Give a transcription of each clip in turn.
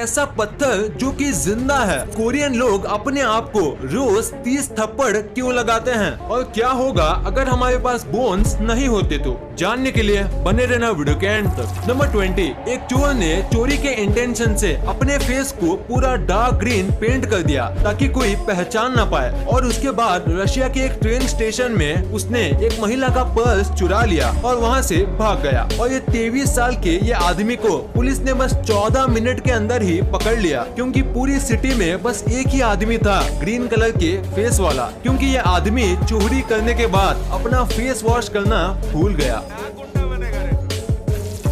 ऐसा पत्थर जो कि जिंदा है। कोरियन लोग अपने आप को रोज 30 थप्पड़ क्यों लगाते हैं और क्या होगा अगर हमारे पास बोन्स नहीं होते तो जानने के लिए बने रहना वीडियो के एंड तक। नंबर 20, एक चोर ने चोरी के इंटेंशन से अपने फेस को पूरा डार्क ग्रीन पेंट कर दिया ताकि कोई पहचान न पाए और उसके बाद रशिया के एक ट्रेन स्टेशन में उसने एक महिला का पर्स चुरा लिया और वहां से भाग गया। और ये 23 साल के ये आदमी को पुलिस ने बस 14 मिनट के अंदर ही पकड़ लिया क्योंकि पूरी सिटी में बस एक ही आदमी था ग्रीन कलर के फेस वाला, क्योंकि ये आदमी चोरी करने के बाद अपना फेस वॉश करना भूल गया।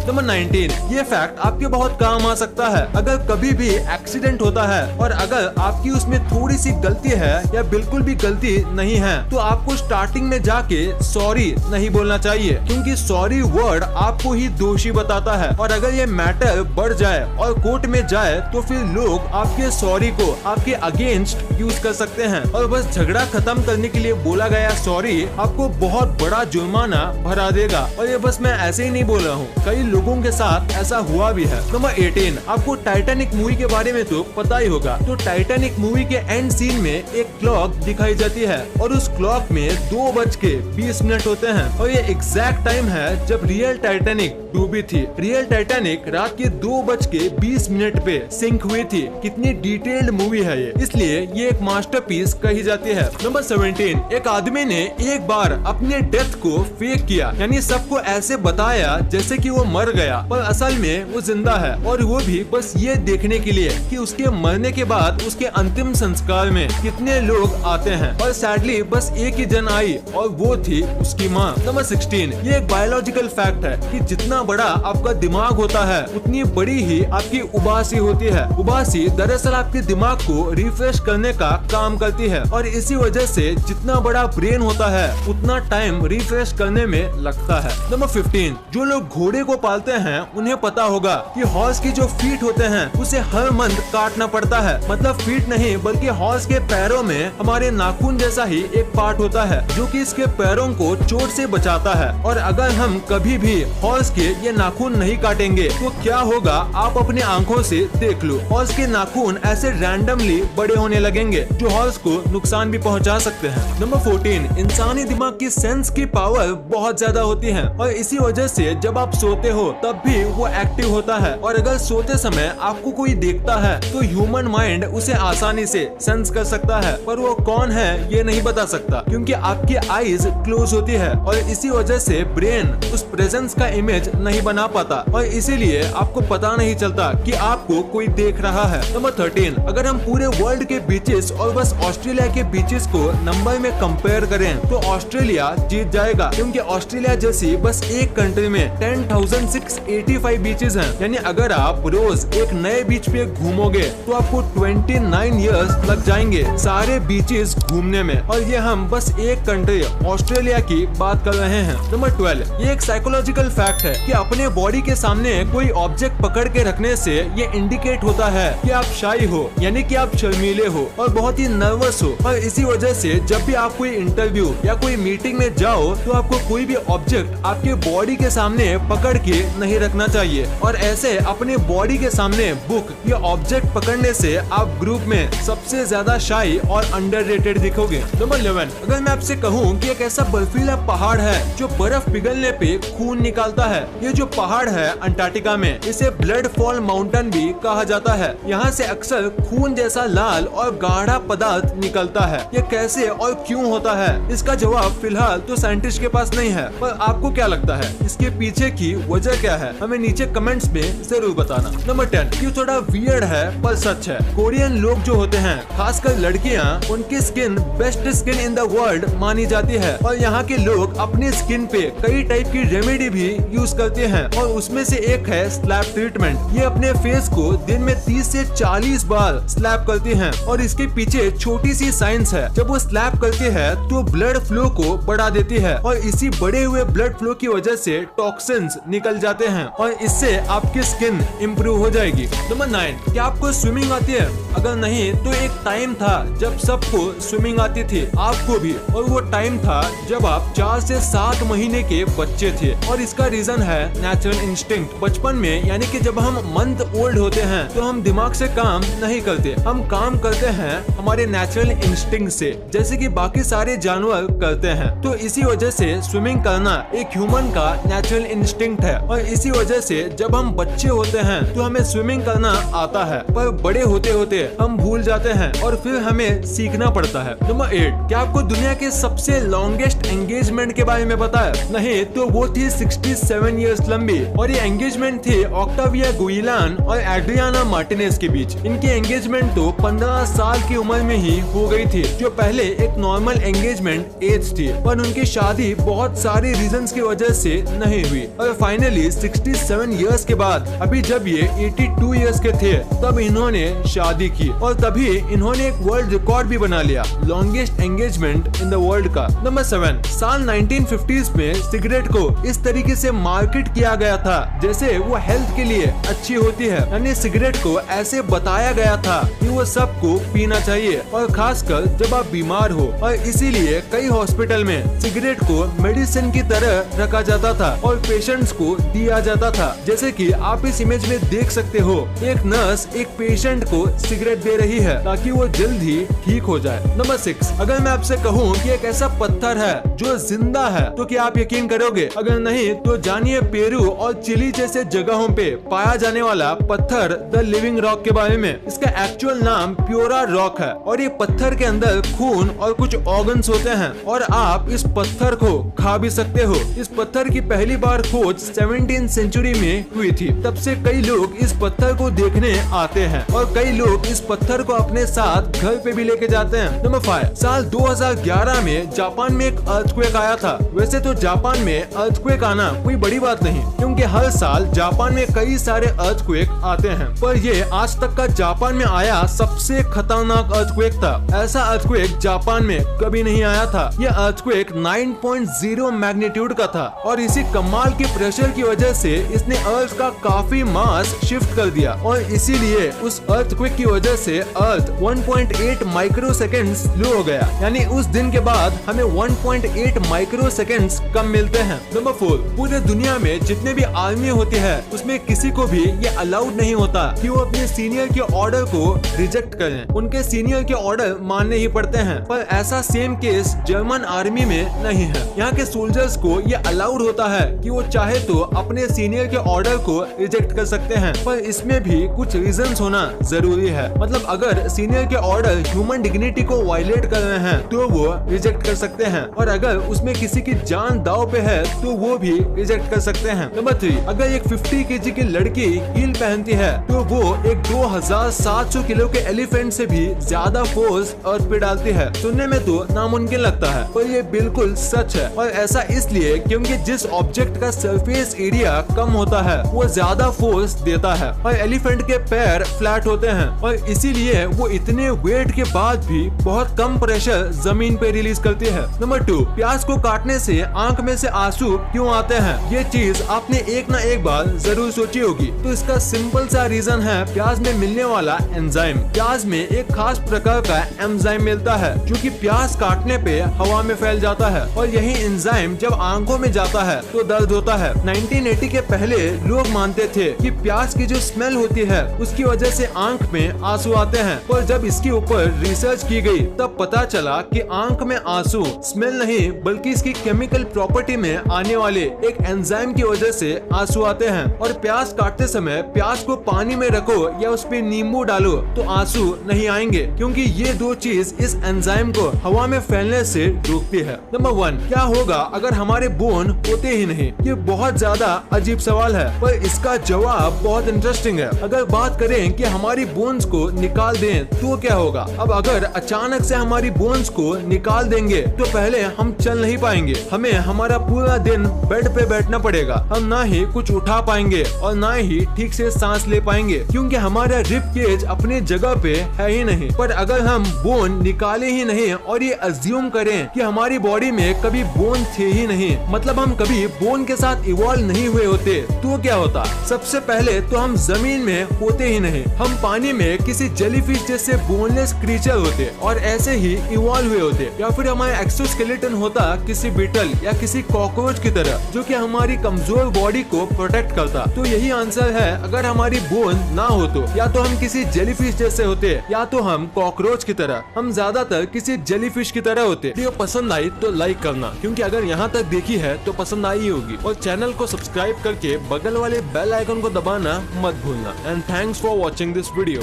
नंबर 19, ये फैक्ट आपके बहुत काम आ सकता है अगर कभी भी एक्सीडेंट होता है और अगर आपकी उसमें थोड़ी सी गलती है या बिल्कुल भी गलती नहीं है तो आपको स्टार्टिंग में जाके सॉरी नहीं बोलना चाहिए, क्योंकि सॉरी वर्ड आपको ही दोषी बताता है और अगर ये मैटर बढ़ जाए और कोर्ट में जाए तो फिर लोग आपके सॉरी को आपके अगेंस्ट यूज कर सकते हैं और बस झगड़ा खत्म करने के लिए बोला गया सॉरी आपको बहुत बड़ा जुर्माना भरा देगा। और ये बस मैं ऐसे ही नहीं बोल रहा हूँ, कई लोगों के साथ ऐसा हुआ भी है। नंबर 18, आपको टाइटैनिक मूवी के बारे में तो पता ही होगा। तो टाइटैनिक मूवी के एंड सीन में एक क्लॉक दिखाई जाती है और उस क्लॉक में 2:20 होते हैं और ये एग्जैक्ट टाइम है जब रियल टाइटैनिक डूबी थी। रियल टाइटैनिक रात के 2:20 पे सिंक हुई थी। कितनी डिटेल्ड मूवी है ये, इसलिए ये एक मास्टरपीस कही जाती है। नंबर 17, एक आदमी ने एक बार अपने डेथ को फेक किया, यानी सबको ऐसे बताया जैसे कि वो मर गया पर असल में वो जिंदा है और वो भी बस ये देखने के लिए कि उसके मरने के बाद उसके अंतिम संस्कार में कितने लोग आते हैं। और सैडली बस एक ही जन आई और वो थी उसकी माँ। नंबर 16, ये एक बायोलॉजिकल फैक्ट है कि जितना बड़ा आपका दिमाग होता है उतनी बड़ी ही आपकी उबासी होती है। उबासी दरअसल आपके दिमाग को रिफ्रेश करने का काम करती है और इसी वजह से जितना बड़ा ब्रेन होता है उतना टाइम रिफ्रेश करने में लगता है। नंबर 15, जो लोग घोड़े को पालते हैं उन्हें पता होगा कि हॉर्स की जो फीट होते हैं उसे हर मंथ काटना पड़ता है। मतलब फीट नहीं बल्कि हॉर्स के पैरों में हमारे नाखून जैसा ही एक पार्ट होता है जो कि इसके पैरों को चोट से बचाता है। और अगर हम कभी भी हॉर्स के ये नाखून नहीं काटेंगे तो क्या होगा आप अपनी आंखों से देख लो, हॉर्स के नाखून ऐसे रैंडमली बड़े होने लगेंगे जो हॉर्स को नुकसान भी पहुंचा सकते हैं। नंबर 14, इंसानी दिमाग की सेंस की पावर बहुत ज्यादा होती है और इसी वजह से जब आप सोते हो तब भी वो एक्टिव होता है और अगर सोते समय आपको कोई देखता है तो ह्यूमन माइंड उसे आसानी से सेंस कर सकता है, पर वो कौन है ये नहीं बता सकता क्योंकि आपकी आईज क्लोज होती है और इसी वजह से ब्रेन उस प्रेजेंस का इमेज नहीं बना पाता और इसीलिए आपको पता नहीं चलता कि आपको कोई देख रहा है। नंबर 13, अगर हम पूरे वर्ल्ड के बीचेस और बस ऑस्ट्रेलिया के बीचेस को नंबर में कंपेयर करें तो ऑस्ट्रेलिया जीत जाएगा, क्योंकि ऑस्ट्रेलिया जैसी बस एक कंट्री में 10,685 बीचेस हैं। यानी अगर आप रोज एक नए बीच पे घूमोगे तो आपको 29 इयर्स लग जाएंगे सारे बीचेस घूमने में, और ये हम बस एक कंट्री ऑस्ट्रेलिया की बात कर रहे हैं। नंबर 12, ये एक साइकोलॉजिकल फैक्ट है कि अपने बॉडी के सामने कोई ऑब्जेक्ट पकड़ के रखने से ये इंडिकेट होता है कि आप शाई हो, यानी कि आप शर्मीले हो और बहुत ही नर्वस हो। और इसी वजह से जब भी आप कोई इंटरव्यू या कोई मीटिंग में जाओ तो आपको कोई भी ऑब्जेक्ट आपके बॉडी के सामने पकड़ के नहीं रखना चाहिए। और ऐसे अपने बॉडी के सामने बुक या ऑब्जेक्ट पकड़ने से आप ग्रुप में सबसे ज्यादा शाई और अंडररेटेड दिखोगे। नंबर 11, अगर मैं आपसे कहूँ कि एक ऐसा बर्फीला पहाड़ है जो बर्फ पिघलने पे खून निकालता है, ये जो पहाड़ है अंटार्कटिका में, इसे ब्लड फॉल माउंटेन भी कहा जाता है। यहाँ से अक्सर खून जैसा लाल और गाढ़ा पदार्थ निकलता है। ये कैसे और क्यों होता है इसका जवाब फिलहाल तो साइंटिस्ट के पास नहीं है, पर आपको क्या लगता है इसके पीछे की वजह क्या है हमें नीचे कमेंट्स में जरूर बताना। नंबर 10, ये थोड़ा वियर्ड है पर सच है। कोरियन लोग जो होते हैं खासकर लड़कियां, उनकी skin best skin in the world मानी जाती है और यहाँ के लोग अपनी स्किन पे कई टाइप की रेमेडी भी यूज करते हैं और उसमें से एक है स्लैप ट्रीटमेंट। ये अपने फेस को दिन में 30 से 40 बार स्लैप करती हैं और इसके पीछे छोटी सी साइंस है। जब वो स्लैप करती है तो ब्लड फ्लो को बढ़ा देती है और इसी बढ़े हुए ब्लड फ्लो की वजह से टॉक्सिन्स निकल जाते हैं और इससे आपकी स्किन इम्प्रूव हो जाएगी। नंबर 9, क्या आपको स्विमिंग आती है? अगर नहीं तो एक टाइम था जब सबको स्विमिंग आती थी, आपको भी, और वो टाइम था जब आप 4 से 7 महीने के बच्चे थे और इसका रीजन है है नेचुरल इंस्टिंक्ट। बचपन में यानी कि जब हम मंथ ओल्ड होते हैं तो हम दिमाग से काम नहीं करते, हम काम करते हैं हमारे नेचुरल इंस्टिंक्ट से, जैसे कि बाकी सारे जानवर करते हैं। तो इसी वजह से स्विमिंग करना एक ह्यूमन का नेचुरल इंस्टिंक्ट है और इसी वजह से जब हम बच्चे होते हैं तो हमें स्विमिंग करना आता है, पर बड़े होते होते हम भूल जाते हैं और फिर हमें सीखना पड़ता है। नंबर 8, क्या आपको दुनिया के सबसे लॉन्गेस्ट एंगेजमेंट के बारे में पता है? नहीं, तो वो थी 67 इयर्स लंबी और ये एंगेजमेंट थी ऑक्टाविया गुइलान और एड्रियाना मार्टिनेज के बीच। इनकी एंगेजमेंट तो 15 साल की उम्र में ही हो गई थी, जो पहले एक नॉर्मल एंगेजमेंट एज थी, पर उनकी शादी बहुत सारे रीजंस की वजह से नहीं हुई और फाइनली 67 इयर्स के बाद अभी जब ये 82 इयर्स के थे तब इन्होंने शादी की और तभी इन्होंने एक वर्ल्ड रिकॉर्ड भी बना लिया, longest engagement in the world का। नंबर 7, साल 1950s में सिगरेट को इस तरीके से मार्केट किया गया था जैसे वो हेल्थ के लिए अच्छी होती है, यानी सिगरेट को ऐसे बताया गया था कि वो सबको पीना चाहिए और खासकर जब आप बीमार हो, और इसीलिए कई हॉस्पिटल में सिगरेट को मेडिसिन की तरह रखा जाता था और पेशेंट्स को दिया जाता था। जैसे कि आप इस इमेज में देख सकते हो, एक नर्स एक पेशेंट को सिगरेट दे रही है ताकि वो जल्द ही ठीक हो जाए। नंबर 6, अगर मैं आपसे कहूँ कि एक ऐसा पत्थर है जो जिंदा है तो क्या आप यकीन करोगे? अगर नहीं तो जानिए पेरू और चिली जैसे जगहों पे पाया जाने वाला पत्थर द लिविंग रॉक के बारे में। इसका एक्चुअल नाम प्योरा रॉक है और ये पत्थर के अंदर खून और कुछ ऑर्गन्स होते हैं और आप इस पत्थर को खा भी सकते हो। इस पत्थर की पहली बार खोज 17वीं सेंचुरी में हुई थी, तब से कई लोग इस पत्थर को देखने आते हैं और कई लोग इस पत्थर को अपने साथ घर पे भी लेके जाते हैं। नंबर 5, साल 2011 में जापान में एक अर्थक्वेक आया था। वैसे तो जापान में अर्थक्वेक आना कोई बड़ी बात नहीं, क्योंकि हर साल जापान में कई सारे अर्थक्वेक आते हैं, पर ये आज तक का जापान में आया सबसे खतरनाक अर्थक्वेक था। ऐसा अर्थक्वेक जापान में कभी नहीं आया था। यह अर्थक्वेक 9.0 मैग्नीट्यूड का था और इसी कमाल के प्रेशर की वजह से इसने अर्थ का काफी मास शिफ्ट कर दिया और इसीलिए उस अर्थक्वेक की वजह से अर्थ 1.8 माइक्रो सेकेंड स्लो हो गया, यानी उस दिन के बाद हमें 1.8 माइक्रो सेकेंड्स कम मिलते हैं। नंबर 4, पूरे दुनिया में जितने भी आर्मी होती है उसमें किसी को भी ये अलाउड नहीं होता कि वो अपने सीनियर के ऑर्डर को रिजेक्ट करें। उनके सीनियर के ऑर्डर मानने ही पड़ते हैं, पर ऐसा सेम केस जर्मन आर्मी में नहीं है। यहाँ के सोल्जर्स को ये अलाउड होता है कि वो चाहे तो अपने सीनियर के ऑर्डर को रिजेक्ट कर सकते हैं, पर इसमें भी कुछ रीजंस होना जरूरी है। मतलब अगर सीनियर के ऑर्डर ह्यूमन डिग्निटी को वायलेट कर रहे हैं तो वो रिजेक्ट कर सकते हैं, और अगर उसमें किसी की जान दाव पे है तो वो भी रिजेक्ट कर सकते हैं। नंबर 3, अगर एक 50 kg की लड़की हील पहनती है तो वो एक 2700 किलो के एलिफेंट से भी ज्यादा फोर्स अर्थ पे डालती है। सुनने में तो नामुमकिन लगता है, पर ये बिल्कुल सच है, और ऐसा इसलिए क्योंकि जिस ऑब्जेक्ट का सरफेस एरिया कम होता है वो ज्यादा फोर्स देता है, और एलिफेंट के पैर फ्लैट होते हैं और इसीलिए वो इतने वेट के बाद भी बहुत कम प्रेशर जमीन पे रिलीज करती है। नंबर 2, प्याज को काटने से आंख में से आंसू क्यों आते हैं? ये चीज आपने एक ना एक बार जरूर सोची होगी। तो इसका सिंपल सा रीजन है प्याज में मिलने वाला एंजाइम। प्याज में एक खास प्रकार का एंजाइम मिलता है जो कि प्याज काटने पे हवा में फैल जाता है, और यही एंजाइम जब आंखों में जाता है तो दर्द होता है। 1980 के पहले लोग मानते थे कि प्याज की जो स्मेल होती है उसकी वजह से आंख में आंसू आते हैं, पर जब इसके ऊपर रिसर्च की गई तब पता चला कि आंख में आंसू स्मेल नहीं बल्कि इसकी केमिकल प्रॉपर्टी में आने वाले एक एंजाइम की वजह से आंसू आते हैं। और प्याज काटते समय प्याज को पानी में रखो या उस पे नींबू डालो तो आंसू नहीं आएंगे, क्योंकि ये दो चीज इस एंजाइम को हवा में फैलने से रोकती है। नंबर 1, क्या होगा अगर हमारे बोन होते ही नहीं? ये बहुत ज्यादा अजीब सवाल है, पर इसका जवाब बहुत इंटरेस्टिंग है। अगर बात करें कि हमारी बोन्स को निकाल दें तो क्या होगा? अब अगर अचानक से हमारी बोन्स को निकाल देंगे तो पहले हम चल नहीं पाएंगे, हमें हमारा पूरा दिन बेड पे बैठना पड़ेगा, हम ना ही कुछ उठा पाएंगे और ना ही ठीक से सांस ले पाएंगे, क्योंकि हमारा रिब केज अपनी जगह पे है ही नहीं। पर अगर हम बोन निकाले ही नहीं और ये अज्यूम करें कि हमारी बॉडी में कभी बोन थे ही नहीं, मतलब हम कभी बोन के साथ इवॉल्व नहीं हुए होते, तो क्या होता? सबसे पहले तो हम जमीन में होते ही नहीं, हम पानी में किसी जेलीफिश जैसे बोनलेस क्रीचर होते और ऐसे ही इवॉल्व हुए होते, या फिर हमारा एक्सोस्केलेटन होता किसी बीटल या किसी कॉकरोच की तरह जो कि हमारी कमजोर बॉडी को प्रोटेक्ट करता। तो यही आंसर है, अगर हमारी बोन ना हो तो या तो हम किसी जेलीफिश जैसे होते या तो हम कॉकरोच की तरह। हम ज्यादातर किसी जेलीफिश की तरह होते। वीडियो पसंद आई तो लाइक करना, क्योंकि अगर यहाँ तक देखी है तो पसंद आई होगी, और चैनल को सब्सक्राइब करके बगल वाले बेल आइकन को दबाना मत भूलना। And thanks for watching this video.